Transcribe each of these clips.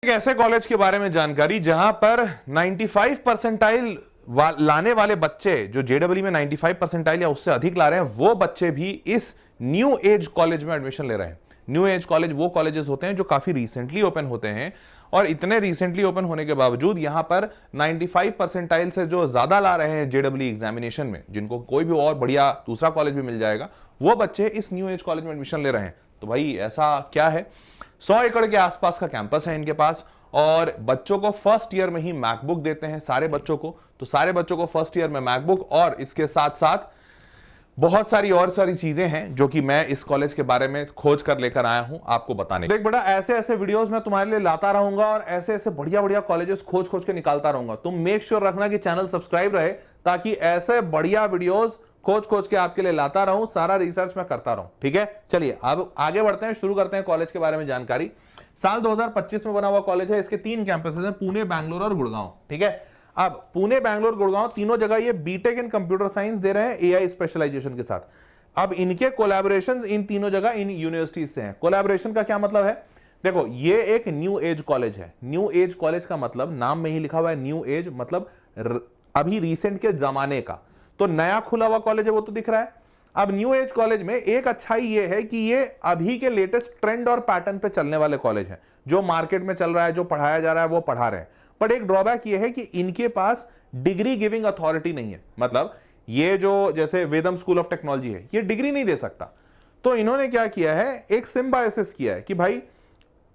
एक ऐसे कॉलेज के बारे में जानकारी जहां पर 95 परसेंटाइल लाने वाले बच्चे, जो जेडब्ल्यू में 95 परसेंटाइल या उससे अधिक ला रहे हैं, वो बच्चे भी इस न्यू एज कॉलेज में एडमिशन ले रहे हैं। न्यू एज कॉलेज वो कॉलेजेस होते हैं जो काफी रिसेंटली ओपन होते हैं, और इतने रिसेंटली ओपन होने के बावजूद यहां पर 95 परसेंटाइल से जो ज्यादा ला रहे हैं जेडब्ल्यू एग्जामिनेशन में, जिनको कोई भी और बढ़िया दूसरा कॉलेज भी मिल जाएगा, वो बच्चे इस न्यू एज कॉलेज में एडमिशन ले रहे हैं। तो भाई ऐसा क्या है? 100 एकड़ के आसपास का कैंपस है इनके पास, और बच्चों को फर्स्ट ईयर में ही मैकबुक देते हैं सारे बच्चों को। तो सारे बच्चों को फर्स्ट ईयर में मैकबुक, और इसके साथ साथ बहुत सारी और सारी चीजें हैं जो कि मैं इस कॉलेज के बारे में खोज कर लेकर आया हूं आपको बताने। देख बेटा, ऐसे ऐसे वीडियोस मैं तुम्हारे लिए लाता रहूंगा और ऐसे ऐसे बढ़िया बढ़िया कॉलेजेस खोज खोज के निकालता रहूंगा। तुम मेक श्योर रखना कि चैनल सब्सक्राइब रहे, ताकि ऐसे बढ़िया वीडियोस खोज खोज के आपके लिए लाता रहूं, सारा रिसर्च मैं करता रहूं। ठीक है, चलिए अब आगे बढ़ते हैं, शुरू करते हैं कॉलेज के बारे में जानकारी। साल 2025 में बना हुआ कॉलेज है। इसके 3 कैंपसेस हैं, पुणे, बैंगलोर और गुड़गांव। ठीक है, अब पुणे, बैंगलोर, गुड़गांव तीनों जगह ये बीटेक इन कंप्यूटर साइंस दे रहे हैं एआई स्पेशलाइजेशन के साथ। अब इनके कोलैबोरेशंस इन तीनों जगह इन यूनिवर्सिटीज से हैं। कोलैबोरेशन का क्या मतलब है? देखो, ये एक न्यू एज कॉलेज है। न्यू एज कॉलेज का मतलब नाम में ही लिखा हुआ है न्यू एज, मतलब अभी रिसेंट के जमाने का। तो नया खुला हुआ कॉलेज है, वो तो दिख रहा है। अब न्यू एज कॉलेज में एक अच्छाई ये है कि ये अभी के लेटेस्ट ट्रेंड और पैटर्न पे चलने वाले कॉलेज हैं। जो मार्केट में चल रहा है, जो पढ़ाया जा रहा है, वो पढ़ा रहे हैं। पर एक ड्रॉबैक ये है कि इनके पास डिग्री गिविंग अथॉरिटी नहीं है। मतलब ये जो जैसे वेदम स्कूल ऑफ टेक्नोलॉजी है, ये डिग्री नहीं दे सकता। तो इन्होंने क्या किया है, एक सिम्बायोसिस किया है कि भाई,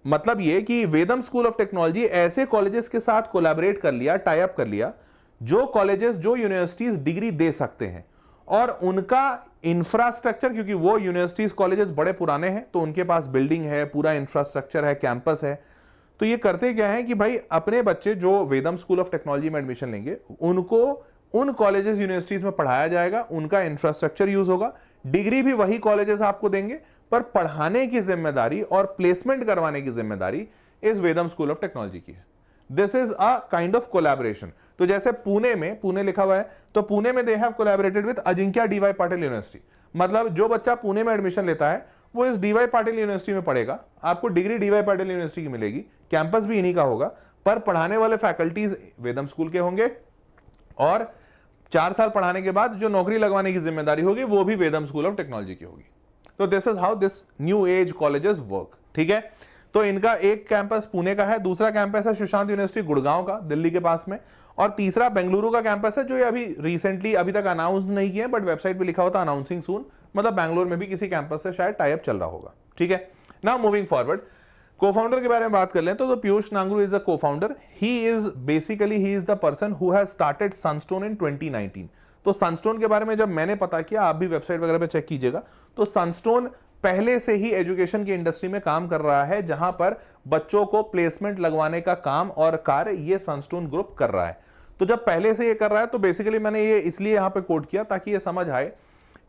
मतलब ये कि वेदम स्कूल ऑफ टेक्नोलॉजी ऐसे कॉलेजेस के साथ कोलैबोरेट कर लिया, टाई अप कर लिया, जो कॉलेजेस, जो यूनिवर्सिटीज डिग्री दे सकते हैं, और उनका इंफ्रास्ट्रक्चर, क्योंकि वो यूनिवर्सिटीज कॉलेजेस बड़े पुराने हैं, तो उनके पास बिल्डिंग है, पूरा इंफ्रास्ट्रक्चर है, कैंपस है। तो ये करते क्या है कि भाई अपने बच्चे जो वेदम स्कूल ऑफ टेक्नोलॉजी में एडमिशन लेंगे, उनको उन कॉलेजेस, यूनिवर्सिटीज में पढ़ाया जाएगा, उनका इंफ्रास्ट्रक्चर यूज होगा, डिग्री भी वही कॉलेजेस आपको देंगे, पर पढ़ाने की जिम्मेदारी और प्लेसमेंट करवाने की जिम्मेदारी इस वेदम स्कूल ऑफ टेक्नोलॉजी की है। This is a kind of collaboration. तो जैसे पुणे में, पुणे लिखा हुआ है, तो पुणे में they have collaborated with Ajinkya DY Patil university. मतलब जो बच्चा पुणे में एडमिशन लेता है, वो इस डीवाई पाटिल यूनिवर्सिटी में पढ़ेगा, आपको डिग्री डीवाई पाटिल यूनिवर्सिटी की मिलेगी, कैंपस भी इन्हीं का होगा, पर पढ़ाने वाले फैकल्टीज वेदम स्कूल के होंगे, और 4 साल पढ़ाने के बाद जो नौकरी लगवाने की जिम्मेदारी होगी, वो भी वेदम स्कूल ऑफ टेक्नोलॉजी की होगी। तो this is how this new age colleges work. ठीक है, तो इनका एक कैंपस पुणे का है, दूसरा कैंपस है सुशांत यूनिवर्सिटी गुड़गांव का, दिल्ली के पास में, और तीसरा बेंगलुरु का कैंपस है, जो ये अभी रिसेंटली अभी तक अनाउंस नहीं किया, बट वेबसाइट पे लिखा होता अनाउंसिंग सून। मतलब बैंगलोर में भी किसी कैंपस से शायद टाई अप चल रहा होगा। ठीक है, नाउ मूविंग फॉरवर्ड, को-फाउंडर के बारे में बात कर लें तो Piyush Nangru is the co-founder. He is the person who has started Sunstone in 2019। तो सनस्टोन के बारे में जब मैंने पता किया, आप भी वेबसाइट वगैरह पे चेक कीजिएगा, तो सनस्टोन पहले से ही एजुकेशन की इंडस्ट्री में काम कर रहा है, जहां पर बच्चों को प्लेसमेंट लगवाने का काम और कार्य ये सनस्टोन ग्रुप कर रहा है। तो जब पहले से ये कर रहा है, तो बेसिकली मैंने ये इसलिए यहां पे कोट किया ताकि ये समझ आए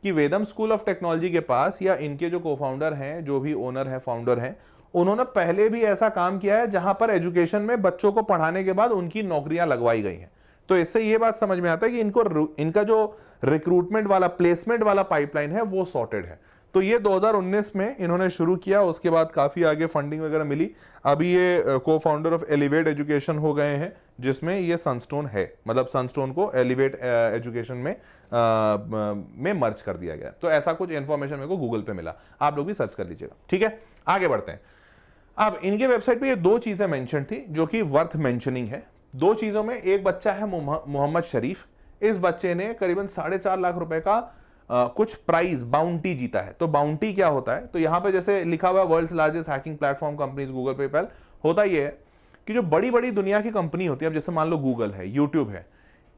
कि वेदम स्कूल ऑफ टेक्नोलॉजी के पास, या इनके जो को-फाउंडर हैं, जो भी ओनर है, फाउंडर हैं, उन्होंने पहले भी ऐसा काम किया है जहां पर एजुकेशन में बच्चों को पढ़ाने के बाद उनकी नौकरियां लगवाई गई हैं। तो इससे ये बात समझ में आता है कि इनका जो रिक्रूटमेंट वाला, प्लेसमेंट वाला पाइपलाइन है, वो सॉर्टेड है। तो ये 2019 में इन्होंने शुरू किया, उसके बाद काफी आगे फंडिंग वगैरह मिली। अभी ये को-फाउंडर ऑफ एलिवेट एजुकेशन हो गए हैं, जिसमें ये सनस्टोन है। मतलब सनस्टोन को एलिवेट एजुकेशन में मर्ज कर दिया गया। तो ऐसा कुछ इंफॉर्मेशन मेरे को गूगल पे मिला, आप लोग भी सर्च कर लीजिएगा। ठीक है, आगे बढ़ते हैं। अब इनके वेबसाइट पे ये 2 चीजें मेंशन थी जो कि वर्थ मेंशनिंग है। 2 चीजों में, एक बच्चा है मोहम्मद शरीफ। इस बच्चे ने करीबन 4.5 लाख रुपए का कुछ प्राइज, बाउंटी जीता है। तो बाउंटी क्या होता है? तो यहां पे जैसे लिखा हुआ है world's largest hacking platform companies Google, PayPal. होता ये है कि जो बड़ी बड़ी दुनिया की कंपनी होती है, अब जैसे मान लो गूगल है, यूट्यूब है,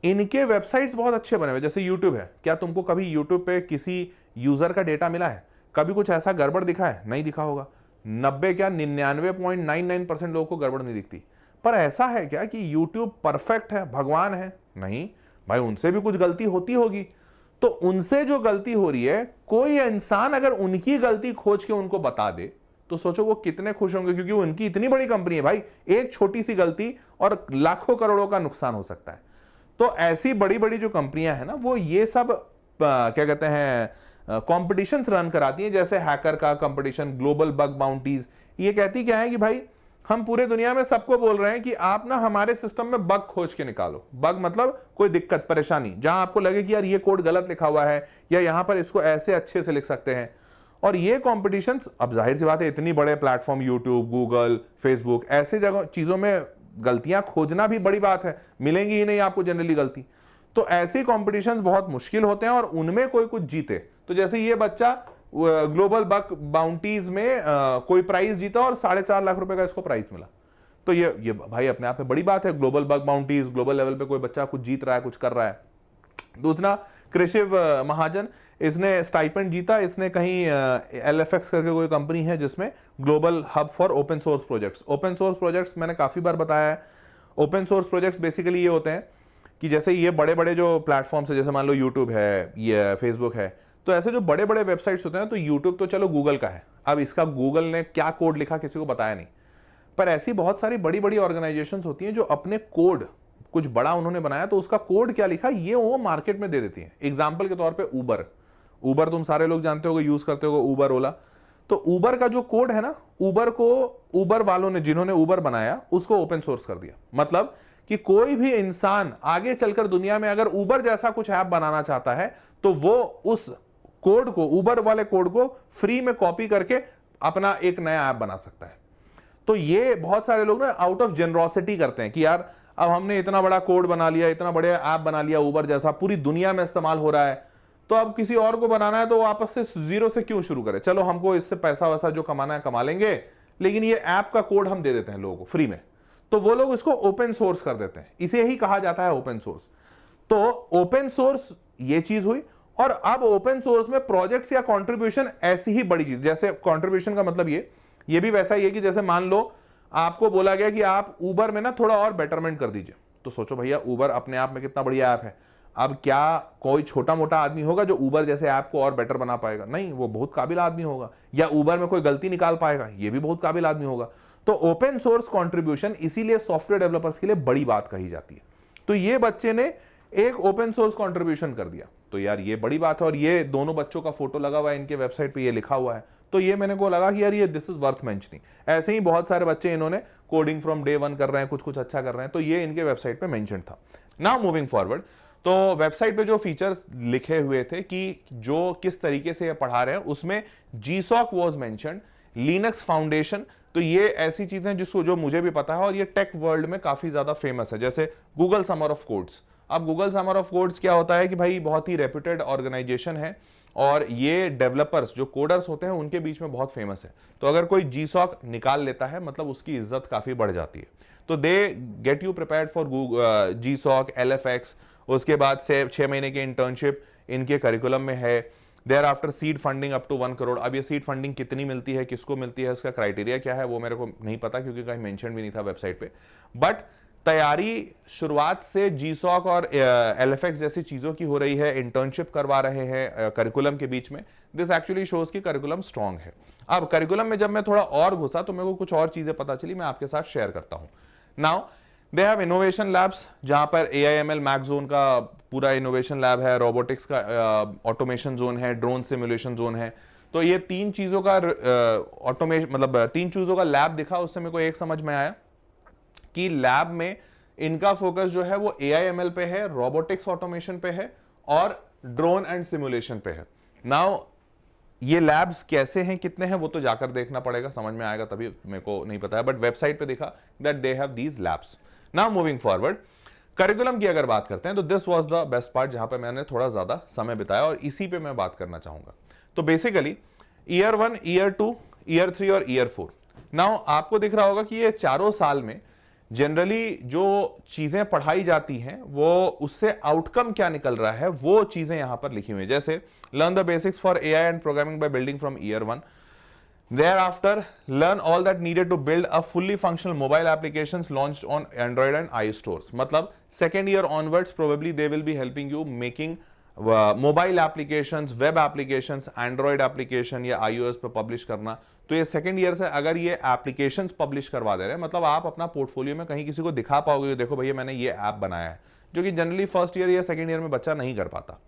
इनके वेबसाइट्स बहुत अच्छे बने हुए। जैसे यूट्यूब है, क्या तुमको कभी यूट्यूब पे किसी यूजर का डेटा मिला है? कभी कुछ ऐसा गड़बड़ दिखा है? नहीं दिखा होगा। 99.99% लोगों को गड़बड़ नहीं दिखती। पर ऐसा है क्या कि यूट्यूब परफेक्ट है, भगवान है? नहीं भाई, उनसे भी कुछ गलती होती होगी। तो उनसे जो गलती हो रही है, कोई इंसान अगर उनकी गलती खोज के उनको बता दे, तो सोचो वो कितने खुश होंगे, क्योंकि उनकी इतनी बड़ी कंपनी है भाई, एक छोटी सी गलती और लाखों करोड़ों का नुकसान हो सकता है। तो ऐसी बड़ी बड़ी जो कंपनियां हैं ना, वो ये सब क्या कहते हैं, कॉम्पिटिशन्स रन कराती हैं, जैसे हैकर का कंपटीशन, ग्लोबल बग बाउंटीज। ये कहती क्या है कि भाई हम पूरे दुनिया में सबको बोल रहे हैं कि आप ना हमारे सिस्टम में बग खोज के निकालो। बग मतलब कोई दिक्कत परेशानी जहां आपको लगे कि यार ये कोड गलत लिखा हुआ है या यहां पर इसको ऐसे अच्छे से लिख सकते हैं। और ये कॉम्पिटिशन्स, अब जाहिर सी बात है इतनी बड़े प्लेटफॉर्म यूट्यूब, गूगल, फेसबुक, ऐसे जगह चीजों में गलतियां खोजना भी बड़ी बात है, मिलेंगी ही नहीं आपको जनरली गलती। तो ऐसे कॉम्पिटिशन्स बहुत मुश्किल होते हैं और उनमें कोई कुछ जीते। तो जैसे ये बच्चा ग्लोबल बग बाउंटीज में कोई प्राइज जीता और 4.5 लाख रुपए का इसको प्राइज मिला। तो ये भाई अपने आप में बड़ी बात है। Global bug bounties, global level पे कोई बच्चा कुछ जीत रहा है, कुछ कर रहा है। दूसरा, कृषिव महाजन, इसने स्टाइपेंड जीता। इसने कहीं LFX करके कोई कंपनी है जिसमें global hub for open source projects. Open source projects मैंने काफी बार बताया है। ओपन सोर्स प्रोजेक्ट्स बेसिकली ये होते हैं कि जैसे ये बड़े बड़े जो प्लेटफॉर्म्स है, जैसे मान लो यूट्यूब है, ये फेसबुक है, तो ऐसे जो बड़े बड़े वेबसाइट्स होते हैं, तो यूट्यूब तो चलो गूगल का है, अब इसका गूगल ने क्या कोड लिखा किसी को बताया नहीं, पर ऐसी बहुत सारी बड़ी बड़ी ऑर्गेनाइजेशंस होती हैं जो अपने कोड, कुछ बड़ा उन्होंने बनाया तो उसका कोड क्या लिखा ये वो मार्केट में दे देती हैं। एग्जाम्पल के तौर पे ऊबर तुम सारे लोग जानते होगे, यूज करते होगे ऊबर, ओला। तो ऊबर का जो कोड है ना, ऊबर को ऊबर वालों ने, जिन्होंने ऊबर बनाया, उसको ओपन सोर्स कर दिया। मतलब कि कोई भी इंसान आगे चलकर दुनिया में अगर ऊबर जैसा कुछ ऐप बनाना चाहता है तो वो उस कोड को, ऊबर वाले कोड को फ्री में कॉपी करके अपना एक नया ऐप बना सकता है। तो ये बहुत सारे लोग ना आउट ऑफ जेनरोसिटी करते हैं कि यार अब हमने इतना बड़ा कोड बना लिया, इतना बड़े ऐप बना लिया ऊबर जैसा, पूरी दुनिया में इस्तेमाल हो रहा है, तो अब किसी और को बनाना है तो वापस से जीरो से क्यों शुरू करें, चलो हमको इससे पैसा वैसा जो कमाना है कमा लेंगे, लेकिन ये ऐप का कोड हम दे देते हैं लोगों को फ्री में। तो वो लोग इसको ओपन सोर्स कर देते हैं, इसे ही कहा जाता है ओपन सोर्स। तो ओपन सोर्स ये चीज हुई। और अब ओपन सोर्स में प्रोजेक्ट्स या कंट्रीब्यूशन ऐसी ही बड़ी चीज, जैसे कंट्रीब्यूशन का मतलब ये भी वैसा ही है कि जैसे मान लो आपको बोला गया कि आप ऊबर में ना थोड़ा और बेटरमेंट कर दीजिए, तो सोचो भैया ऊबर अपने आप में कितना बढ़िया ऐप है, अब क्या कोई छोटा मोटा आदमी होगा जो ऊबर जैसे ऐप को और बेटर बना पाएगा? नहीं, वो बहुत काबिल आदमी होगा। या ऊबर में कोई गलती निकाल पाएगा? ये भी बहुत काबिल आदमी होगा। तो ओपन सोर्स कंट्रीब्यूशन इसीलिए सॉफ्टवेयर डेवलपर्स के लिए बड़ी बात कही जाती है। तो ये बच्चे ने एक ओपन सोर्स कंट्रीब्यूशन कर दिया, तो यार ये बड़ी बात है। और ये दोनों बच्चों का फोटो लगा हुआ है इनके वेबसाइट पे, ये लिखा हुआ है, तो ये मैंने को लगा कि यार ये दिस इज वर्थ मेंशनिंग। ऐसे ही बहुत सारे बच्चे इन्होंने कोडिंग फ्रॉम डे 1 कर रहे हैं, कुछ कुछ अच्छा कर रहे हैं, तो ये इनके वेबसाइट पे मेंशन था। नाउ मूविंग फॉरवर्ड, तो वेबसाइट पे जो फीचर्स लिखे हुए थे कि जो किस तरीके से ये पढ़ा रहे हैं, उसमें GSOC was mentioned, Linux foundation. तो ये ऐसी चीजें जिसको जो मुझे भी पता है और ये टेक वर्ल्ड में काफी ज्यादा फेमस है, जैसे गूगल समर ऑफ कोड्स। अब गूगल समर ऑफ कोड्स क्या होता है कि भाई बहुत ही रेप्यूटेड ऑर्गेनाइजेशन है और ये डेवलपर्स जो कोडर्स होते हैं उनके बीच में बहुत फेमस है। तो अगर कोई GSOC निकाल लेता है मतलब उसकी इज्जत काफी बढ़ जाती है। तो they get you prepared for GSOC, LFX, उसके बाद से 6 महीने की इंटर्नशिप इनके करिकुलम में है। Thereafter seed funding up to 1 crore. अब ये सीड फंडिंग कितनी मिलती है, किसको मिलती है, उसका क्राइटेरिया क्या है, वो मेरे को नहीं पता क्योंकि कहीं मेंशन भी नहीं था वेबसाइट पे। बट तैयारी शुरुआत से GSOC और LFX जैसी चीजों की हो रही है, इंटर्नशिप करवा रहे हैं करिकुलम के बीच में। दिस एक्चुअली शोज कि करिकुलम स्ट्रांग है। अब करिकुलम में जब मैं थोड़ा और घुसा तो मेरे को कुछ और चीजें पता चली, मैं आपके साथ शेयर करता हूं। Now they have innovation labs, जहां पर AI/ML मैक्स जोन का पूरा इनोवेशन लैब है, रोबोटिक्स का ऑटोमेशन जोन है, ड्रोन सिमुलेशन जोन है। तो ये तीन चीजों का ऑटोमेशन, मतलब तीन चीजों का लैब दिखा, उससे मेरे को एक समझ में आया कि लैब में इनका फोकस जो है वो AI/ML पे है, रोबोटिक्स ऑटोमेशन पे है और ड्रोन एंड सिमुलेशन पे है। नाउ ये लैब्स कैसे हैं, कितने हैं, वो तो जाकर देखना पड़ेगा, समझ में आएगा तभी, मेरे को नहीं पता है, बट वेबसाइट पे देखा that they have these labs. Now moving forward, curriculum की अगर बात करते हैं तो this was the best part जहां पे मैंने थोड़ा ज्यादा समय बिताया और इसी पे मैं बात करना चाहूंगा। तो बेसिकली ईयर 1, ईयर 2, ईयर 3 और ईयर 4। नाउ आपको दिख रहा होगा कि ये चारों साल में जनरली जो चीजें पढ़ाई जाती हैं वो उससे आउटकम क्या निकल रहा है वो चीजें यहां पर लिखी हुई है। जैसे learn the basics for AI and programming by building from year 1। Thereafter, learn all that needed to build a fully functional mobile applications launched on Android and iOS stores. मतलब second year onwards, probably they will be helping you making mobile applications, web applications, Android application या iOS पे publish करना। तो ये second year से अगर ये applications publish करवा दे रहे हैं, मतलब आप अपना पोर्टफोलियो में कहीं किसी को दिखा पाओगे, देखो भैया मैंने ये ऐप बनाया है, जो कि जनरली फर्स्ट ईयर या सेकंड ईयर में बच्चा नहीं कर पाता।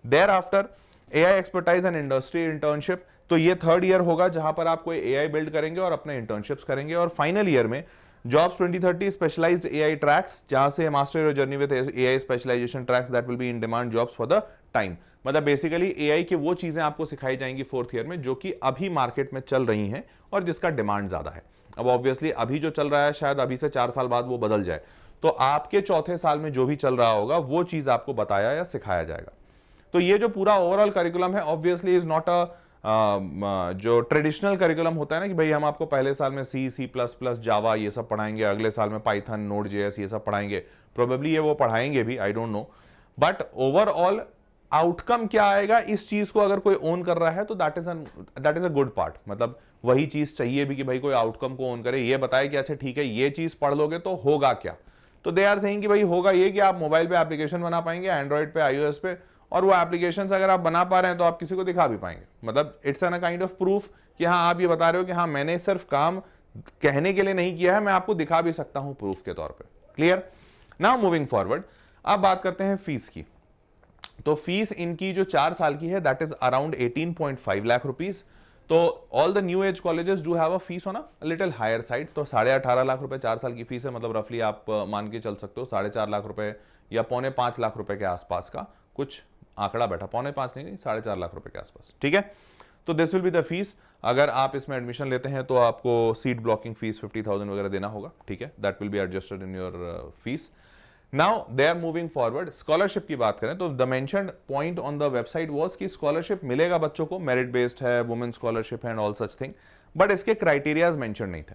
Thereafter AI expertise and industry internship. तो ये थर्ड ईयर होगा जहां पर आप कोई एआई बिल्ड करेंगे और अपने इंटर्नशिप्स करेंगे। और फाइनल ईयर में जॉब्स 2030 स्पेशलाइज्ड एआई ट्रैक्स, जहां से master your journey with AI specialization tracks that will be in demand jobs for the time. मतलब बेसिकली एआई की वो चीजें आपको सिखाई जाएंगी फोर्थ ईयर में जो कि अभी मार्केट में चल रही हैं और जिसका डिमांड ज्यादा है। अब ऑब्वियसली अभी जो चल रहा है शायद अभी से 4 साल बाद वो बदल जाए, तो आपके चौथे साल में जो भी चल रहा होगा वो चीज आपको बताया या सिखाया जाएगा। तो ये जो पूरा ओवरऑल करिकुलम है ऑब्वियसली इज नॉट अ जो ट्रेडिशनल करिकुलम होता है ना कि भाई हम आपको पहले साल में C++, जावा ये सब पढ़ाएंगे, अगले साल में पाइथन, नोड.js ये सब पढ़ाएंगे। प्रोबेबली ये वो पढ़ाएंगे भी, I don't know, but overall outcome क्या आएगा इस चीज को अगर कोई ओन कर रहा है तो that is a good part. मतलब वही चीज चाहिए भी कि भाई कोई आउटकम को ओन करे, ये बताए कि अच्छा ठीक है ये चीज पढ़ लोगे तो होगा क्या। तो दे आर सेइंग कि भाई होगा ये कि आप मोबाइल पे एप्लीकेशन बना पाएंगे, एंड्रॉइड पे, iOS पे, और वो एप्लीकेशंस अगर आप बना पा रहे हैं तो आप किसी को दिखा भी पाएंगे। मतलब it's an a kind of proof कि हाँ आप ये बता रहे हो कि हाँ मैंने सिर्फ काम कहने के लिए नहीं किया है, मैं आपको दिखा भी सकता हूं प्रूफ के तौर पे। क्लियर? नाउ मूविंग फॉरवर्ड, अब बात करते हैं फीस की। तो फीस इनकी जो 4 साल की है that is around 18.5 lakh rupees. तो all the new age colleges do have a fees on a little higher side. तो 18.5 लाख रुपए 4 साल की फीस है, मतलब रफली आप मान के चल सकते हो 4.5 लाख रुपए या 4.25 लाख रुपए के आसपास का कुछ आंकड़ा बैठा, 4.5 नहीं 4.5 लाख रुपए के आसपास। ठीक है, तो this will be the fees. अगर आप इसमें एडमिशन लेते हैं तो आपको सीट ब्लॉकिंग फीस 50,000 वगैरह देना होगा। ठीक है, that will be adjusted in your fees. Now they are moving forward, scholarship की बात करें तो the mentioned point on the website was कि स्कॉलरशिप मिलेगा बच्चों को, मेरिट बेस्ड है, वुमेन स्कॉलरशिप है and all such thing, but इसके क्राइटेरियाज मेंशन नहीं थे।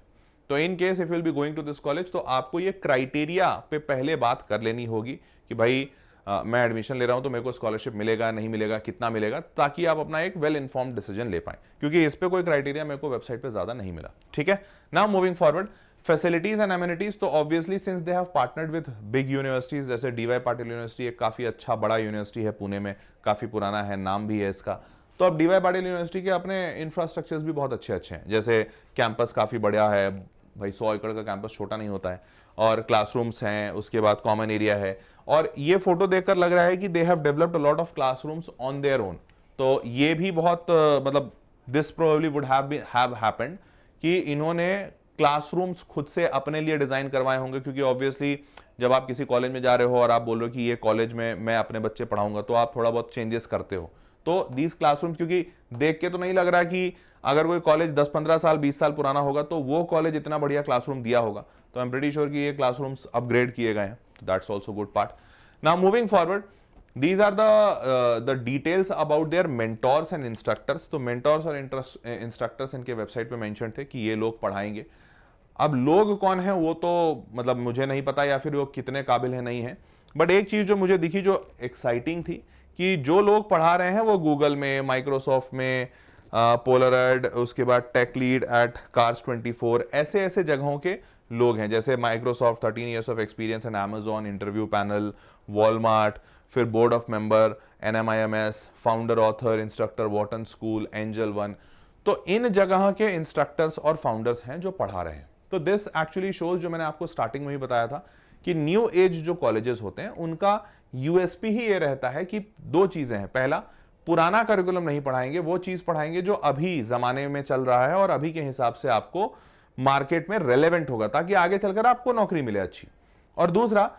तो in case if you will be going to this college तो आपको ये क्राइटेरिया पे पहले बात कर लेनी होगी कि भाई मैं एडमिशन ले रहा हूं तो मेरे को स्कॉलरशिप मिलेगा, नहीं मिलेगा, कितना मिलेगा, ताकि आप अपना एक वेल इन्फॉर्म्ड डिसीजन ले पाएं, क्योंकि इस पे कोई क्राइटेरिया मेरे को वेबसाइट पे ज्यादा नहीं मिला। ठीक है, now moving forward, facilities and amenities. तो obviously since they have partnered with big universities, जैसे डीवाई पाटिल यूनिवर्सिटी एक काफी अच्छा बड़ा यूनिवर्सिटी है पुणे में, काफी पुराना है, नाम भी है इसका। तो अब डीवाई पाटिल यूनिवर्सिटी के अपने इंफ्रास्ट्रक्चर्स भी बहुत अच्छे अच्छे हैं, जैसे कैंपस काफी बढ़िया है भाई, 100 एकड़ का कैंपस छोटा नहीं होता है, और क्लासरूम्स हैं, उसके बाद कॉमन एरिया है, और ये फोटो देखकर लग रहा है कि they have developed a lot of classrooms on their own. तो ये भी बहुत मतलब this probably would have happened कि इन्होंने क्लासरूम्स खुद से अपने लिए डिजाइन करवाए होंगे, क्योंकि ऑब्वियसली जब आप किसी कॉलेज में जा रहे हो और आप बोल रहे हो कि ये कॉलेज में मैं अपने बच्चे पढ़ाऊंगा तो आप थोड़ा बहुत चेंजेस करते हो। तो दीज क्लासरूम, क्योंकि देख के तो नहीं लग रहा कि अगर कोई कॉलेज 10-15 साल 20 साल पुराना होगा तो वो कॉलेज इतना बढ़िया क्लासरूम दिया होगा। तो आई एम प्रीटी श्योर कि ये क्लासरूम्स अपग्रेड किए गए हैं, तो that's also good part. Now moving forward, these are the details about their mentors and instructors। तो mentors और इंस्ट्रक्टर्स इनके वेबसाइट पे मेंशन थे कि ये लोग पढ़ाएंगे। अब लोग कौन है वो तो मतलब मुझे नहीं पता, या फिर वो कितने काबिल है नहीं है, बट एक चीज जो मुझे दिखी जो एक्साइटिंग थी कि जो लोग पढ़ा रहे हैं वो गूगल में, माइक्रोसॉफ्ट में, पोलरएड, उसके बाद टेक लीड एट कार्स 24, ऐसे ऐसे जगहों के लोग हैं, जैसे Microsoft 13 years of experience and Amazon, interview panel, Walmart, फिर board of member, NMIMS, founder author, instructor, Wharton school, Angel One. तो इन जगह के इंस्ट्रक्टर्स और फाउंडर्स हैं जो पढ़ा रहे हैं। तो दिस एक्चुअली शोज, जो मैंने आपको स्टार्टिंग में ही बताया था कि न्यू एज जो कॉलेजेस होते हैं उनका यूएसपी ही ये रहता है कि दो चीजें हैं, पहला पुराना करिकुलम नहीं पढ़ाएंगे, वो चीज पढ़ाएंगे जो अभी जमाने में चल रहा है और अभी के हिसाब से आपको मार्केट में रेलेवेंट होगा, ताकि आगे चलकर आपको नौकरी मिले अच्छी। और दूसरा,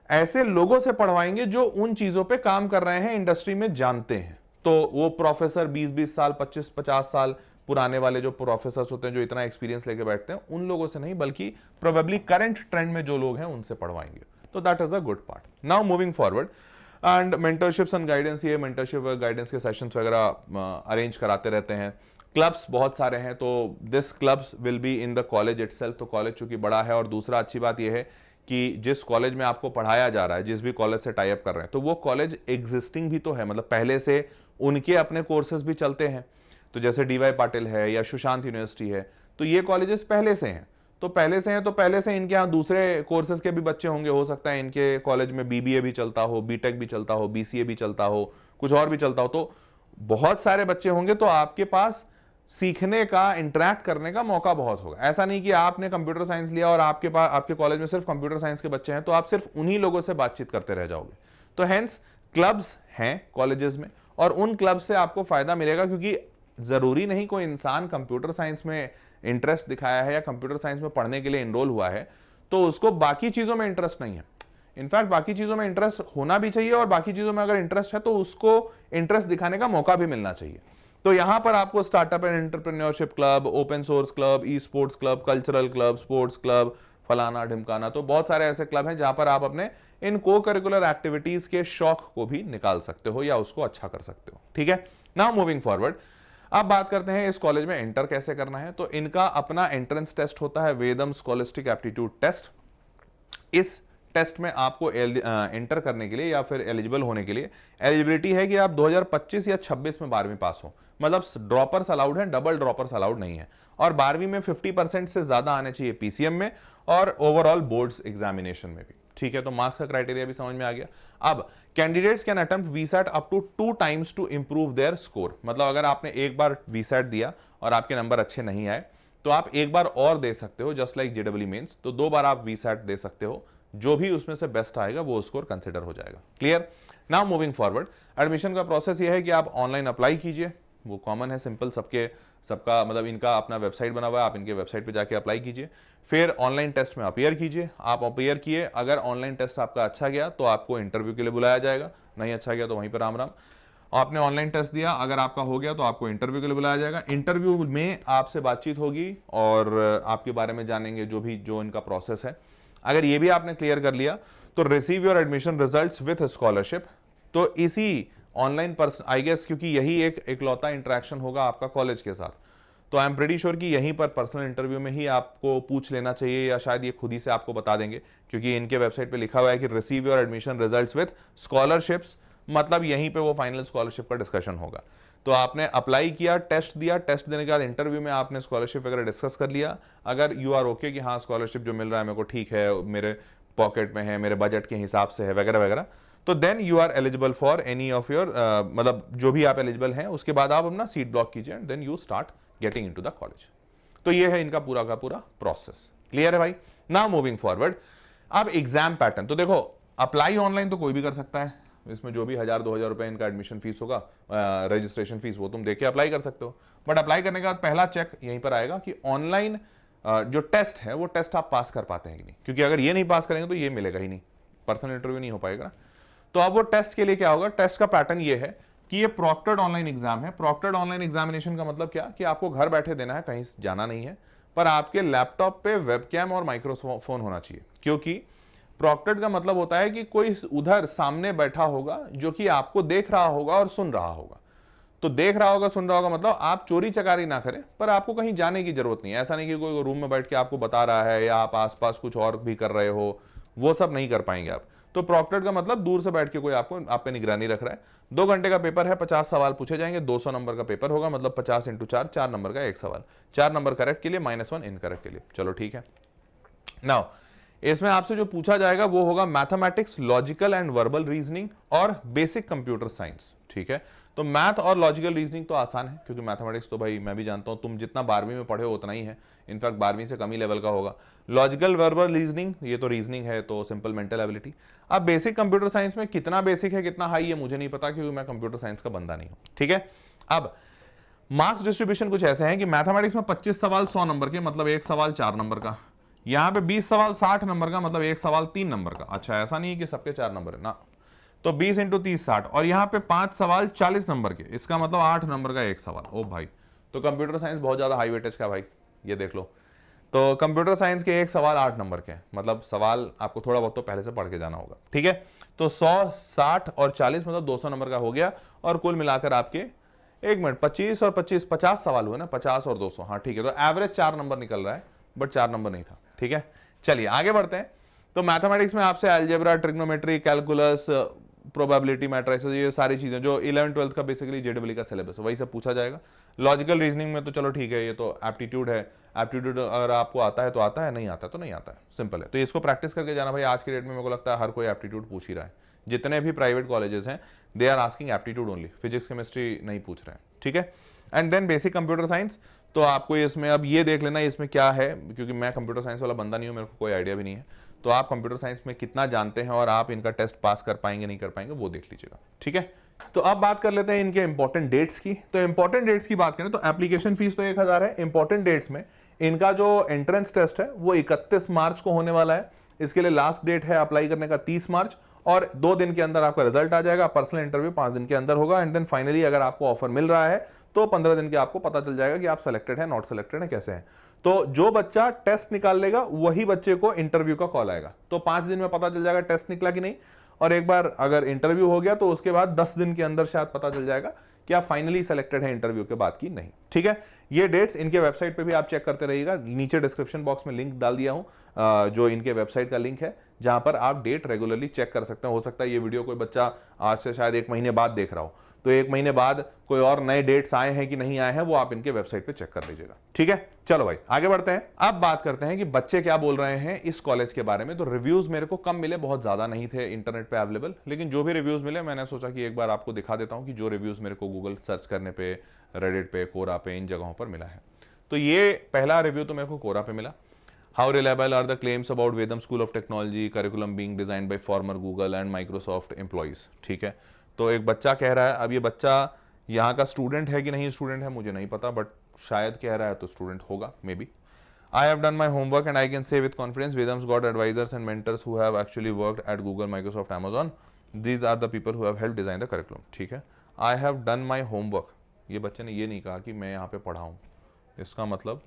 ऐसे लोगों से पढ़वाएंगे जो उन चीजों पे काम कर रहे हैं, इंडस्ट्री में जानते हैं। तो वो प्रोफेसर 20-20 साल 25-50 साल पुराने वाले जो प्रोफेसर होते हैं जो इतना एक्सपीरियंस लेके बैठते हैं, उन लोगों से नहीं, बल्कि प्रोबेबली करंट ट्रेंड में जो लोग हैं उनसे पढ़वाएंगे। तो that is a good part. Now moving forward, and mentorships and guidance, ये मेंटरशिप गाइडेंस के सेशंस वगैरह अरेंज कराते रहते हैं। क्लब्स बहुत सारे हैं, तो this clubs will be in the college itself. तो कॉलेज चूंकि बड़ा है, और दूसरा अच्छी बात यह है कि जिस कॉलेज में आपको पढ़ाया जा रहा है, जिस भी कॉलेज से टाई अप कर रहे हैं, तो वो कॉलेज एग्जिस्टिंग भी तो है, मतलब पहले से उनके अपने कोर्सेज भी चलते हैं। तो जैसे डीवाई पाटिल है या सुशांत यूनिवर्सिटी है, तो ये कॉलेजेस पहले से हैं। तो पहले से हैं तो पहले से इनके यहाँ दूसरे कोर्सेज के भी बच्चे होंगे, हो सकता है इनके कॉलेज में बीबीए भी चलता हो, बीटेक भी चलता हो, बीसीए भी चलता हो, कुछ और भी चलता हो। तो बहुत सारे बच्चे होंगे, तो आपके पास सीखने का, इंटरेक्ट करने का मौका बहुत होगा। ऐसा नहीं कि आपने कंप्यूटर साइंस लिया और आपके पास, आपके कॉलेज में सिर्फ कंप्यूटर साइंस के बच्चे हैं, तो आप सिर्फ उन्हीं लोगों से बातचीत करते रह जाओगे। तो हेंस क्लब्स हैं कॉलेजेस में, और उन क्लब से आपको फायदा मिलेगा, क्योंकि जरूरी नहीं कोई इंसान कंप्यूटर साइंस में इंटरेस्ट दिखाया है या कंप्यूटर साइंस में पढ़ने के लिए एनरोल हुआ है तो उसको बाकी चीजों में इंटरेस्ट नहीं है। इनफैक्ट बाकी चीजों में इंटरेस्ट होना भी चाहिए, और बाकी चीजों में अगर इंटरेस्ट है तो उसको इंटरेस्ट दिखाने का मौका भी मिलना चाहिए। तो यहां पर आपको startup and entrepreneurship club, open source club, e sports club, cultural club, sports club, फलाना ढिमकाना, तो बहुत सारे ऐसे क्लब हैं जहां पर आप अपने इन को करिकुलर एक्टिविटीज के शौक को भी निकाल सकते हो या उसको अच्छा कर सकते हो। ठीक है, नाउ मूविंग फॉरवर्ड, अब बात करते हैं इस कॉलेज में एंटर कैसे करना है। तो इनका अपना एंट्रेंस टेस्ट होता है, वेदम स्कॉलिस्टिक एप्टीट्यूड टेस्ट। इस टेस्ट में आपको एंटर करने के लिए या फिर एलिजिबल होने के लिए एलिजिबिलिटी है कि आप 2025 या 26 में 12वीं पास हो, मतलब ड्रॉपर्स अलाउड हैं, डबल ड्रॉपर्स अलाउड नहीं है, और 12वीं में 50% से ज्यादा आने चाहिए पीसीएम में और ओवरऑल बोर्ड्स एग्जामिनेशन में भी। ठीक है, तो मार्क्स का क्राइटेरिया भी समझ में आ गया। अब candidates can attempt VSAT up to 2 times to improve their score, मतलब अगर आपने एक बार वीसैट दिया और आपके नंबर अच्छे नहीं आए तो आप एक बार और दे सकते हो, जस्ट लाइक जेडब्ल्यू मेंस, तो 2 बार आप वीसैट दे सकते हो, जो भी उसमें से बेस्ट आएगा वो स्कोर कंसिडर हो जाएगा। Clear, now moving forward, admission का प्रोसेस ये है कि आप ऑनलाइन अप्लाई कीजिए, वो कॉमन है, सिंपल, सबका मतलब इनका अपना वेबसाइट बना हुआ है, आप इनके वेबसाइट पे जाके अप्लाई कीजिए, फिर ऑनलाइन टेस्ट में अपीयर कीजिए। आप अपीयर किए, अगर ऑनलाइन टेस्ट आपका अच्छा गया तो आपको इंटरव्यू के लिए बुलाया जाएगा, नहीं अच्छा गया तो वहीं पर राम राम। आपने ऑनलाइन टेस्ट दिया, अगर आपका हो गया तो आपको इंटरव्यू के लिए बुलाया जाएगा। इंटरव्यू में आपसे बातचीत होगी और आपके बारे में जानेंगे, जो इनका प्रोसेस है। अगर ये भी आपने क्लियर कर लिया तो receive your admission results with scholarship. तो इसी ऑनलाइन पर्सन, आई गेस, क्योंकि यही एक इकलौता इंटरेक्शन होगा आपका कॉलेज के साथ, तो आई एम प्रीटी श्योर कि यहीं पर पर्सनल इंटरव्यू में ही आपको पूछ लेना चाहिए, या शायद ये खुद ही से आपको बता देंगे, क्योंकि इनके वेबसाइट पे लिखा हुआ है कि receive your admission results with scholarships, मतलब यहीं पे वो फाइनल स्कॉलरशिप का डिस्कशन होगा। तो आपने अप्लाई किया, टेस्ट दिया, टेस्ट देने के बाद इंटरव्यू में आपने स्कॉलरशिप वगैरह डिस्कस कर लिया। अगर यू आर ओके कि हाँ स्कॉलरशिप जो मिल रहा है मेरे को ठीक है, मेरे पॉकेट में है, मेरे बजट के हिसाब से है, वगैरह वगैरह, तो then you are eligible for any of your, मतलब जो भी आप एलिजिबल हैं, उसके बाद आप अपना सीट ब्लॉक कीजिए and then you start getting into the college. तो ये है इनका पूरा का पूरा प्रोसेस। क्लियर है भाई? नाउ मूविंग फॉरवर्ड, अब एग्जाम पैटर्न। तो देखो, अप्लाई ऑनलाइन तो कोई भी कर सकता है, इसमें जो भी 1000-2000 रुपए इनका एडमिशन फीस होगा, रजिस्ट्रेशन फीस, वो तुम देके अप्लाई कर सकते हो। बट अप्लाई करने के बाद पहला चेक यहीं पर आएगा कि ऑनलाइन जो टेस्ट है वो टेस्ट आप पास कर पाते हैं कि नहीं, क्योंकि अगर ये नहीं पास करेंगे तो ये मिलेगा ही नहीं, पर्सनल इंटरव्यू नहीं हो पाएगा ना। तो अब वो टेस्ट के लिए क्या होगा, टेस्ट का पैटर्न ये है कि ये प्रॉक्टर्ड ऑनलाइन एग्जाम है। प्रॉक्टर्ड ऑनलाइन एग्जामिनेशन का मतलब क्या, कि आपको घर बैठे देना है, कहीं जाना नहीं है, पर आपके लैपटॉप पे वेबकैम और माइक्रोफोन होना चाहिए, क्योंकि प्रॉक्टर्ड का मतलब होता है कि कोई उधर सामने बैठा होगा जो कि आपको देख रहा होगा और सुन रहा होगा। तो देख रहा होगा, सुन रहा होगा, मतलब आप चोरी चकारी ना करें, पर आपको कहीं जाने की जरूरत नहीं है। ऐसा नहीं कि कोई रूम में बैठ के आपको बता रहा है या आप आसपास कुछ और भी कर रहे हो, वो सब नहीं कर पाएंगे आप। तो प्रॉक्टर्ड का मतलब दूर से बैठ के कोई आपको आप पे निगरानी रख रहा है। 2 घंटे का पेपर है, 50 सवाल पूछे जाएंगे, 200 नंबर का पेपर होगा, मतलब 50 × 4, 4 नंबर का एक सवाल, 4 नंबर करेक्ट के लिए, -1 इनकरेक्ट के लिए। चलो ठीक है। नाउ इसमें आपसे जो पूछा जाएगा वो होगा mathematics, logical and verbal reasoning और बेसिक कंप्यूटर साइंस। ठीक है, तो मैथ और लॉजिकल रीजनिंग तो आसान है, क्योंकि मैथमेटिक्स तो भाई मैं भी जानता हूं, तुम जितना 12वीं में पढ़े हो उतना ही है, इनफैक्ट 12वीं से कम ही लेवल का होगा। लॉजिकल वर्बल रीजनिंग, ये तो रीजनिंग है, तो सिंपल मेंटल एबिलिटी। अब बेसिक कंप्यूटर साइंस में कितना बेसिक है कितना हाई है मुझे नहीं पता, क्योंकि मैं कंप्यूटर साइंस का बंदा नहीं हूं। ठीक है, अब मार्क्स डिस्ट्रीब्यूशन कुछ ऐसे हैं कि मैथमेटिक्स में 25 सवाल 100 नंबर के, मतलब एक सवाल 4 नंबर का। यहां पे 20 सवाल 60 नंबर का, मतलब एक सवाल 3 नंबर का। अच्छा, ऐसा नहीं है कि सबके 4 नंबर है ना, तो 20 × 30 60, और यहां पे 5 सवाल 40 नंबर के, इसका मतलब 8 नंबर का एक सवाल। ओ भाई, तो कंप्यूटर साइंस बहुत ज्यादा हाई वेटेज का भाई, ये देख लो। तो कंप्यूटर साइंस के एक सवाल 8 नंबर के, मतलब सवाल आपको थोड़ा बहुत तो पहले से पढ़ के जाना होगा। ठीक है, तो 100, 60 और 40 मतलब 200 नंबर का हो गया, और कुल मिलाकर आपके 25 और 25 50 सवाल हुए ना, 50 और 200, हाँ ठीक है। तो एवरेज 4 नंबर निकल रहा है, बट 4 नंबर नहीं था। ठीक है, चलिए आगे बढ़ते हैं। तो मैथमेटिक्स में आपसे algebra, trigonometry, calculus, probability matrices, ये सारी चीजें जो 11th-12th का बेसिकली जेडब्ल्यू का सिलेबस है, वही सब पूछा जाएगा। लॉजिकल रीजनिंग में तो चलो ठीक है, ये तो एप्टीट्यूड है, एप्टीट्यूड अगर आपको आता है तो आता है, नहीं आता है तो नहीं आता है, सिंपल है। तो इसको प्रैक्टिस करके जाना भाई। आज के डेट में मेरे को लगता है हर कोई एप्टीट्यूड पूछ ही रहा है, जितने भी प्राइवेट कॉलेजेस हैं they are asking aptitude only, physics chemistry नहीं पूछ रहे हैं। ठीक है, and then basic computer science, तो आपको इसमें अब ये देख लेना इसमें क्या है, क्योंकि मैं कंप्यूटर साइंस वाला बंदा नहीं हूं, मेरे को कोई आइडिया भी नहीं है। तो आप कंप्यूटर साइंस में कितना जानते हैं और आप इनका टेस्ट पास कर पाएंगे नहीं कर पाएंगे वो देख लीजिएगा। ठीक है, तो अब बात कर लेते हैं इनके इंपॉर्टेंट डेट्स की। तो इंपॉर्टेंट डेट्स की बात करें तो एप्लीकेशन फीस तो 1000 है। इंपॉर्टेंट डेट्स में इनका जो एंट्रेंस टेस्ट है वो 31 मार्च को होने वाला है। इसके लिए लास्ट डेट है अप्लाई करने का 30 मार्च, और 2 दिन के अंदर आपका रिजल्ट आ जाएगा। पर्सनल इंटरव्यू 5 दिन के अंदर होगा, एंड देन फाइनली अगर आपको ऑफर मिल रहा है तो 15 दिन के आपको पता चल जाएगा कि आप सेलेक्टेड है, नॉट सेलेक्टेड है, कैसे है। तो जो बच्चा टेस्ट निकाल लेगा वही बच्चे को इंटरव्यू का कॉल आएगा। तो 5 दिन में पता चल जाएगा टेस्ट निकला कि नहीं, और एक बार अगर इंटरव्यू हो गया तो उसके बाद 10 दिन के अंदर शायद पता चल जाएगा कि आप फाइनली सेलेक्टेड है इंटरव्यू के बाद की नहीं। ठीक है, ये डेट्स इनके वेबसाइट पे भी आप चेक करते रहिएगा। नीचे डिस्क्रिप्शन बॉक्स में लिंक डाल दिया हूं, जो इनके वेबसाइट का लिंक है, जहां पर आप डेट रेगुलरली चेक कर सकते हैं। हो सकता है ये वीडियो कोई बच्चा आज से शायद 1 महीने बाद देख रहा हो, तो 1 महीने बाद कोई और नए डेट्स आए हैं कि नहीं आए हैं वो आप इनके वेबसाइट पे चेक कर लीजिएगा। ठीक है, चलो भाई आगे बढ़ते हैं। अब बात करते हैं कि बच्चे क्या बोल रहे हैं इस कॉलेज के बारे में। तो रिव्यूज मेरे को कम मिले, बहुत ज्यादा नहीं थे इंटरनेट पे अवेलेबल, लेकिन जो भी रिव्यूज मिले मैंने सोचा कि एक बार आपको दिखा देता हूं कि जो रिव्यूज मेरे को गूगल सर्च करने पे, रेडिट पे, कोरा पे, इन जगहों पर मिला है। तो ये पहला रिव्यू तो मेरे को कोरा पे मिला। How reliable are the claims about Vedam School of Technology curriculum being designed by former Google and Microsoft employees. ठीक है, तो एक बच्चा कह रहा है, अब ये बच्चा यहाँ का स्टूडेंट है कि नहीं स्टूडेंट है मुझे नहीं पता, बट शायद कह रहा है तो स्टूडेंट होगा, may be. I have done my homework and I can say with confidence Vedam's got advisors and mentors who have actually worked at Google, Microsoft, Amazon. These are the people who have helped design the curriculum. ठीक है, I have done my homework. ये बच्चे ने ये नहीं कहा कि मैं यहाँ पे पढ़ा हूँ, इसका मतलब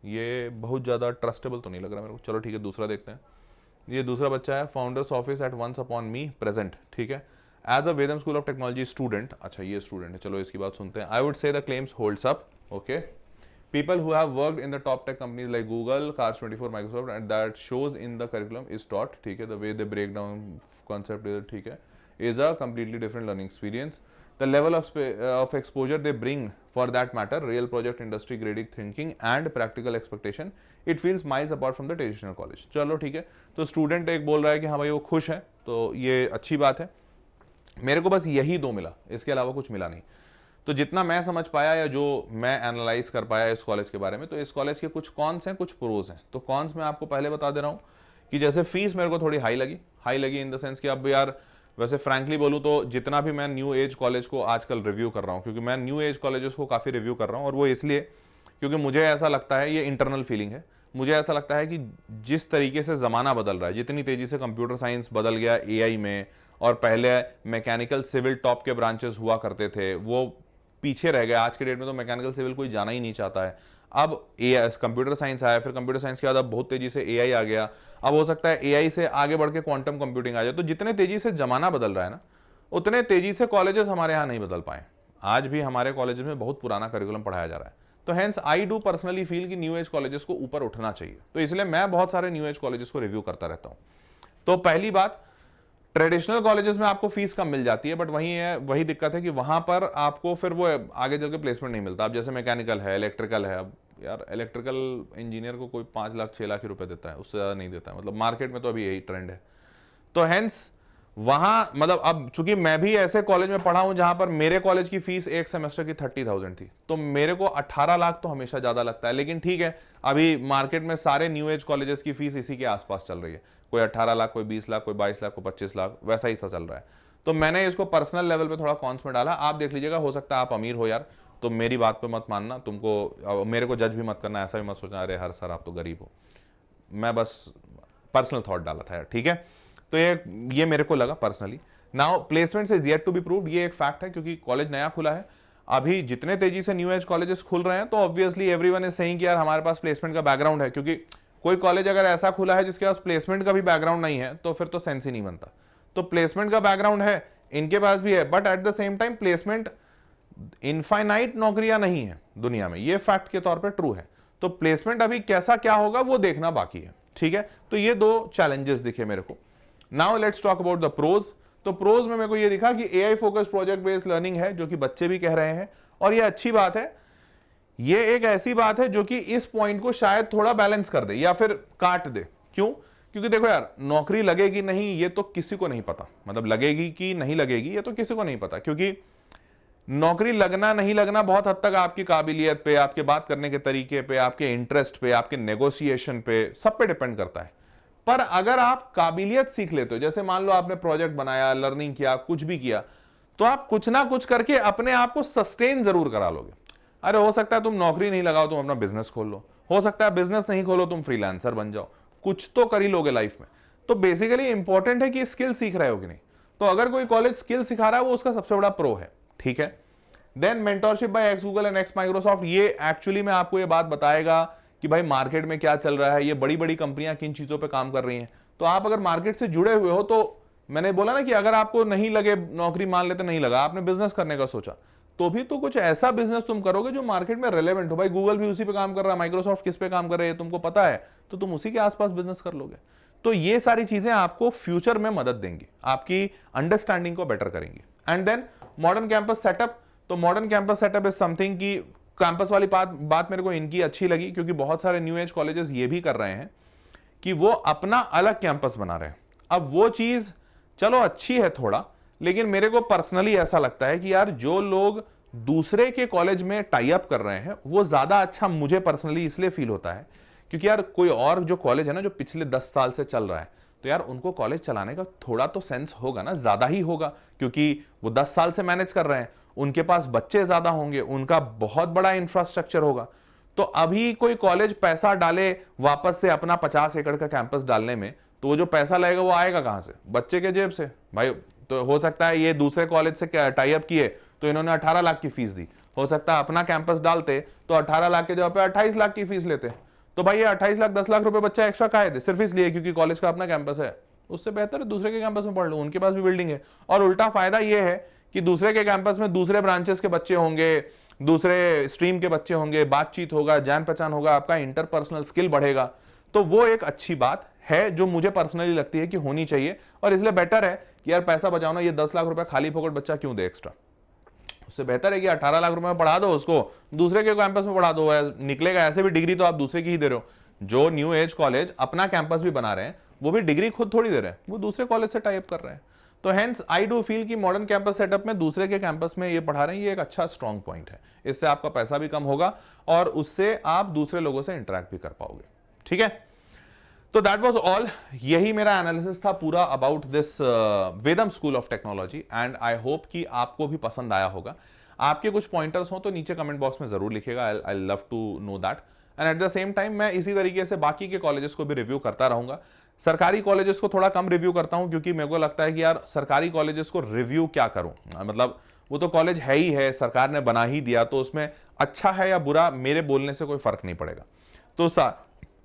ये बहुत ज़्यादा ट्रस्टेबल तो नहीं लग रहा मेरे को। चलो ठीक है, दूसरा देखते हैं। ये दूसरा बच्चा है, founders office at once upon me present. ठीक है, as a Vedam School of Technology student. अच्छा ये स्टूडेंट है, चलो इसकी बात सुनते हैं। I would say the claims holds up. Okay, people who have worked in the top tech companies like Google, Cars24, Microsoft, and that shows in the curriculum is taught. ठीक है, the way they break down concept is ठीक है, is a completely different learning experience. The level of exposure they bring, for that matter, real project, industry grading thinking, and practical expectation, it feels miles apart from the traditional college. चलो ठीक है, तो student एक बोल रहा है कि हाँ भाई वो खुश है, तो ये अच्छी बात है। मेरे को बस यही 2 मिला, इसके अलावा कुछ मिला नहीं। तो जितना मैं समझ पाया या जो मैं एनालाइज कर पाया इस कॉलेज के बारे में, तो इस कॉलेज के कुछ कॉन्स हैं, कुछ प्रोज हैं। तो कॉन्स मैं आपको पहले बता दे रहा हूँ कि जैसे फीस मेरे को थोड़ी हाई लगी इन द सेंस कि अब यार वैसे फ्रैंकली बोलूँ तो जितना भी मैं न्यू एज कॉलेज को आजकल रिव्यू कर रहा हूँ, क्योंकि मैं न्यू एज कॉलेजेस को काफ़ी रिव्यू कर रहा हूँ, और वो इसलिए क्योंकि मुझे ऐसा लगता है, ये इंटरनल फीलिंग है, मुझे ऐसा लगता है कि जिस तरीके से ज़माना बदल रहा है, जितनी तेज़ी से कंप्यूटर साइंस बदल गया AI में, और पहले मैकेनिकल सिविल टॉप के ब्रांचेस हुआ करते थे वो पीछे रह गए। आज के डेट में तो मैकेनिकल सिविल कोई जाना ही नहीं चाहता है। अब कंप्यूटर साइंस आया, फिर कंप्यूटर साइंस के बाद अब बहुत तेजी से AI आ गया। अब हो सकता है AI से आगे बढ़ के क्वांटम कंप्यूटिंग आ जाए। तो जितने तेजी से जमाना बदल रहा है ना, उतने तेजी से कॉलेजेस हमारे यहाँ नहीं बदल पाए। आज भी हमारे कॉलेजेस में बहुत पुराना करिकुलम पढ़ाया जा रहा है। तो hence I do personally feel कि न्यू एज कॉलेजेस को ऊपर उठना चाहिए। तो इसलिए मैं बहुत सारे न्यू एज कॉलेजेस को रिव्यू करता रहता हूँ। तो पहली बात, ट्रेडिशनल कॉलेजेस में आपको फीस कम मिल जाती है, बट वही दिक्कत है कि वहां पर आपको फिर वो आगे चल के प्लेसमेंट नहीं मिलता। अब जैसे मैकेनिकल है, इलेक्ट्रिकल है, अब यार इलेक्ट्रिकल इंजीनियर को कोई 5 लाख 6 लाख रुपए देता है, उससे ज़्यादा नहीं देता है। मतलब मार्केट में तो अभी यही ट्रेंड है। तो हेंस वहां मतलब अब चूंकि मैं भी ऐसे कॉलेज में पढ़ा हूं जहां पर मेरे कॉलेज की फीस एक सेमेस्टर की 30,000 थी, तो मेरे को 18 लाख तो हमेशा ज्यादा लगता है। लेकिन ठीक है, अभी मार्केट में सारे न्यू एज कॉलेजेस की फीस इसी के आसपास चल रही है। कोई 18 लाख, कोई 20 लाख, कोई 22 लाख, कोई 25 लाख, वैसा ही सा चल रहा है। तो मैंने इसको पर्सनल लेवल पे थोड़ा कॉन्स में डाला। आप देख लीजिएगा, हो सकता है आप अमीर हो यार, तो मेरी बात पे मत मानना, तुमको मेरे को जज भी मत करना, ऐसा भी मत सोचना अरे हर सर आप तो गरीब हो। मैं बस पर्सनल थॉट डाला था यार, ठीक है। तो ये मेरे को लगा personally. Now placement is yet to be proved, ये एक फैक्ट है क्योंकि कॉलेज नया खुला है। अभी जितने तेजी से न्यू एज कॉलेजेस खुल रहे हैं, तो ऑब्वियसली एवरीवन इज सेइंग कि यार हमारे पास प्लेसमेंट का बैकग्राउंड है, क्योंकि कोई कॉलेज अगर ऐसा खुला है जिसके पास प्लेसमेंट का भी बैकग्राउंड नहीं है, तो फिर तो सेंस ही नहीं बनता। तो प्लेसमेंट का बैकग्राउंड है, इनके पास भी है, but at the same time placement infinite नौकरियां नहीं है दुनिया में, ये फैक्ट के तौर पे ट्रू है। तो प्लेसमेंट अभी कैसा क्या होगा वो देखना बाकी है, ठीक है। तो ये 2 चैलेंजेस दिखे मेरे को। Now let's talk about the pros. तो प्रोज में मेरे को ये दिखा कि AI focus project based learning है, जो कि बच्चे भी कह रहे हैं, और ये अच्छी बात है। ये एक ऐसी बात है जो कि इस पॉइंट को शायद थोड़ा बैलेंस कर दे या फिर काट दे। क्यों? क्योंकि देखो यार, नौकरी लगेगी नहीं ये तो किसी को नहीं पता, मतलब लगेगी कि नहीं लगेगी ये तो किसी को नहीं पता, क्योंकि नौकरी लगना नहीं लगना बहुत हद तक आपकी काबिलियत पे, आपके बात करने के तरीके पे, आपके इंटरेस्ट पे, आपके नेगोशिएशन पे, सब पे डिपेंड करता है। पर अगर आप काबिलियत सीख लेते हो, जैसे मान लो आपने प्रोजेक्ट बनाया, लर्निंग किया, कुछ भी किया, तो आप कुछ ना कुछ करके अपने आप को सस्टेन जरूर करा लोगे। अरे हो सकता है तुम नौकरी नहीं लगाओ, तुम अपना बिजनेस खोल लो, हो सकता है बिजनेस नहीं खोलो, तुम फ्रीलांसर बन जाओ, कुछ तो कर ही लोगे लाइफ में। तो बेसिकली इंपॉर्टेंट है कि स्किल सीख रहे हो कि नहीं। तो अगर कोई कॉलेज स्किल सिखा रहा है वो उसका सबसे बड़ा प्रो है, ठीक है। Then mentorship by ex Google and ex Microsoft, ये एक्चुअली में आपको ये बात बताएगा कि भाई मार्केट में क्या चल रहा है, ये बड़ी बड़ी कंपनियां किन चीजों पे काम कर रही हैं। तो आप अगर मार्केट से जुड़े हुए हो, तो मैंने बोला ना कि अगर आपको नहीं लगे नौकरी, मान लेते नहीं लगा, आपने बिजनेस करने का सोचा, तो भी तो कुछ ऐसा बिजनेस तुम करोगे जो मार्केट में रेलेवेंट हो। भाई गूगल भी उसी पे काम कर रहा है, माइक्रोसॉफ्ट किस पे काम कर रही है तुमको पता है, तो तुम उसी के आसपास बिजनेस कर लोगे। तो ये सारी चीजें आपको फ्यूचर में मदद देंगी, आपकी अंडरस्टैंडिंग को बेटर करेंगी। And then modern campus setup, तो modern campus setup is something की कैंपस वाली बात मेरे को इनकी अच्छी लगी, क्योंकि बहुत सारे न्यू एज कॉलेजेस ये भी कर रहे हैं कि वो अपना अलग कैंपस बना रहे हैं। अब वो चीज चलो अच्छी है थोड़ा, लेकिन मेरे को पर्सनली ऐसा लगता है कि यार जो लोग दूसरे के कॉलेज में टाई अप कर रहे हैं वो ज्यादा अच्छा मुझे पर्सनली इसलिए फील होता है, क्योंकि यार कोई और जो कॉलेज है ना जो पिछले 10 साल से चल रहा है, तो यार उनको कॉलेज चलाने का थोड़ा तो सेंस होगा ना, ज्यादा ही होगा, क्योंकि वो 10 साल से मैनेज कर रहे हैं, उनके पास बच्चे ज्यादा होंगे, उनका बहुत बड़ा इंफ्रास्ट्रक्चर होगा। तो अभी कोई कॉलेज पैसा डाले वापस से अपना 50 एकड़ का कैंपस डालने में, तो वो जो पैसा लगेगा वो आएगा कहां से? बच्चे के जेब से भाई। तो हो सकता है ये दूसरे कॉलेज से टाई अप किए तो इन्होंने 18 लाख की फीस दी, हो सकता है अपना कैंपस डालते तो 18 लाख के जगह पे 28 लाख की फीस लेते। तो भाई ये 28 लाख 10 लाख रुपए बच्चा एक्स्ट्रा काहे दे, सिर्फ इसलिए क्योंकि कॉलेज का अपना कैंपस है। उससे बेहतर है दूसरे के कैंपस में पढ़ लो, उनके पास भी बिल्डिंग है। और उल्टा फायदा ये है कि दूसरे के कैंपस में दूसरे ब्रांचेस के बच्चे होंगे, दूसरे स्ट्रीम के बच्चे होंगे, बातचीत होगा, जान पहचान होगा, आपका इंटरपर्सनल स्किल बढ़ेगा। तो वो एक अच्छी बात है जो मुझे पर्सनली लगती है कि होनी चाहिए, और इसलिए बेटर है कि यार पैसा बचाओ ना, ये 10 लाख रुपए खाली फोकट बच्चा क्यों दे एक्स्ट्रा। उससे बेहतर है कि 18 लाख रुपए में पढ़ा दो उसको, दूसरे के कैंपस में पढ़ा दो, निकलेगा ऐसे भी डिग्री तो आप दूसरे की ही दे रहे हो। जो न्यू एज कॉलेज अपना कैंपस भी बना रहे हैं वो भी डिग्री खुद थोड़ी दे रहे हैं, वो दूसरे कॉलेज से टाई अप कर रहे हैं। तो हेंस आई डू फील कि मॉडर्न कैंपस सेटअप में दूसरे के कैंपस में ये पढ़ा रहे हैं, ये एक अच्छा स्ट्रॉन्ग पॉइंट है। इससे आपका पैसा भी कम होगा और उससे आप दूसरे लोगों से इंटरेक्ट भी कर पाओगे, ठीक है। तो दैट वाज ऑल, यही मेरा एनालिसिस था पूरा about this Vedam School of Technology, and I hope कि आपको भी पसंद आया होगा। आपके कुछ पॉइंटर्स हो तो नीचे कमेंट बॉक्स में जरूर लिखिएगा, I love to know that. And at the same time मैं इसी तरीके से बाकी के कॉलेजेस को भी रिव्यू करता रहूंगा। सरकारी कॉलेजेस को थोड़ा कम रिव्यू करता हूं, क्योंकि मेरे को लगता है कि यार सरकारी कॉलेजेस को रिव्यू क्या करूं, मतलब वो तो कॉलेज है ही है, सरकार ने बना ही दिया, तो उसमें अच्छा है या बुरा मेरे बोलने से कोई फर्क नहीं पड़ेगा। तो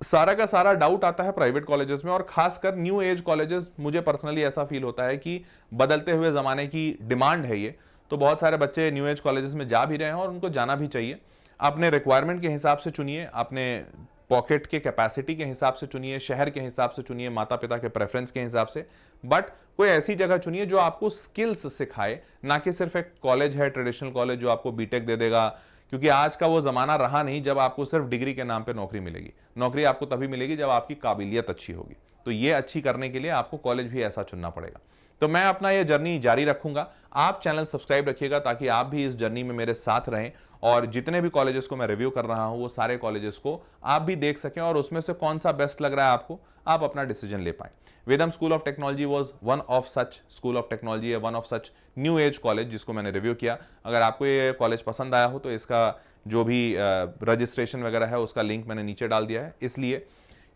सारा का सारा डाउट आता है प्राइवेट कॉलेजेस में, और खासकर न्यू एज कॉलेजेस। मुझे पर्सनली ऐसा फील होता है कि बदलते हुए जमाने की डिमांड है ये, तो बहुत सारे बच्चे न्यू एज कॉलेजेस में जा भी रहे हैं और उनको जाना भी चाहिए। अपने रिक्वायरमेंट के हिसाब से चुनिए, अपने पॉकेट के कैपेसिटी के हिसाब से चुनिए, शहर के हिसाब से चुनिए, माता पिता के प्रेफरेंस के हिसाब से, बट कोई ऐसी जगह चुनिए जो आपको स्किल्स सिखाए, ना कि सिर्फ एक कॉलेज है ट्रेडिशनल कॉलेज जो आपको बीटेक दे देगा। क्योंकि आज का वो जमाना रहा नहीं जब आपको सिर्फ डिग्री के नाम पे नौकरी मिलेगी। नौकरी आपको तभी मिलेगी जब आपकी काबिलियत अच्छी होगी। तो ये अच्छी करने के लिए आपको कॉलेज भी ऐसा चुनना पड़ेगा। तो मैं अपना ये जर्नी जारी रखूंगा, आप चैनल सब्सक्राइब रखिएगा ताकि आप भी इस जर्नी में मेरे साथ रहें, और जितने भी कॉलेजेस को मैं रिव्यू कर रहा हूं वो सारे कॉलेजेस को आप भी देख सकें, और उसमें से कौन सा बेस्ट लग रहा है आपको, आप अपना डिसीजन ले पाएं। Vedam School of Technology was one of such school of technology, है one of such new age college जिसको मैंने रिव्यू किया। अगर आपको ये कॉलेज पसंद आया हो तो इसका जो भी रजिस्ट्रेशन वगैरह है उसका लिंक मैंने नीचे डाल दिया है, इसलिए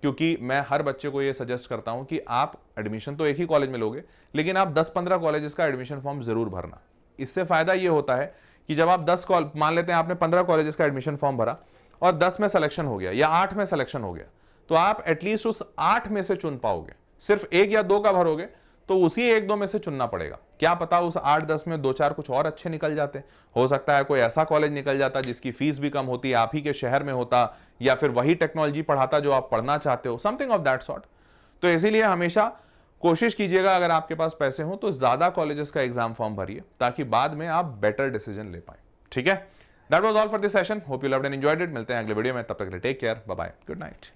क्योंकि मैं हर बच्चे को ये सजेस्ट करता हूं कि आप एडमिशन तो एक ही कॉलेज में लोगे, लेकिन आप 10-15 कॉलेजेस का एडमिशन फॉर्म जरूर भरना। इससे फायदा ये होता है कि जब आप 10 मान लेते हैं आपने 15 कॉलेजेस का एडमिशन फॉर्म भरा और 10 में सिलेक्शन हो गया या 8 में सिलेक्शन हो गया, तो आप एटलीस्ट उस 8 में से चुन पाओगे। सिर्फ 1 या 2 का भरोगे तो उसी 1-2 में से चुनना पड़ेगा। क्या पता उस 8-10 में 2-4 कुछ और अच्छे निकल जाते, हो सकता है कोई ऐसा कॉलेज निकल जाता जिसकी फीस भी कम होती, आप ही के शहर में होता, या फिर वही टेक्नोलॉजी पढ़ाता जो आप पढ़ना चाहते हो, समथिंग ऑफ दैट सॉर्ट। तो इसीलिए हमेशा कोशिश कीजिएगा अगर आपके पास पैसे हो तो ज्यादा कॉलेजेस का एग्जाम फॉर्म भरिए ताकि बाद में आप बेटर डिसीजन ले पाए, ठीक है। That was all for this session, hope you loved and enjoyed it. मिलते हैं अगले वीडियो में, तब तक के लिए take care, bye bye, good night.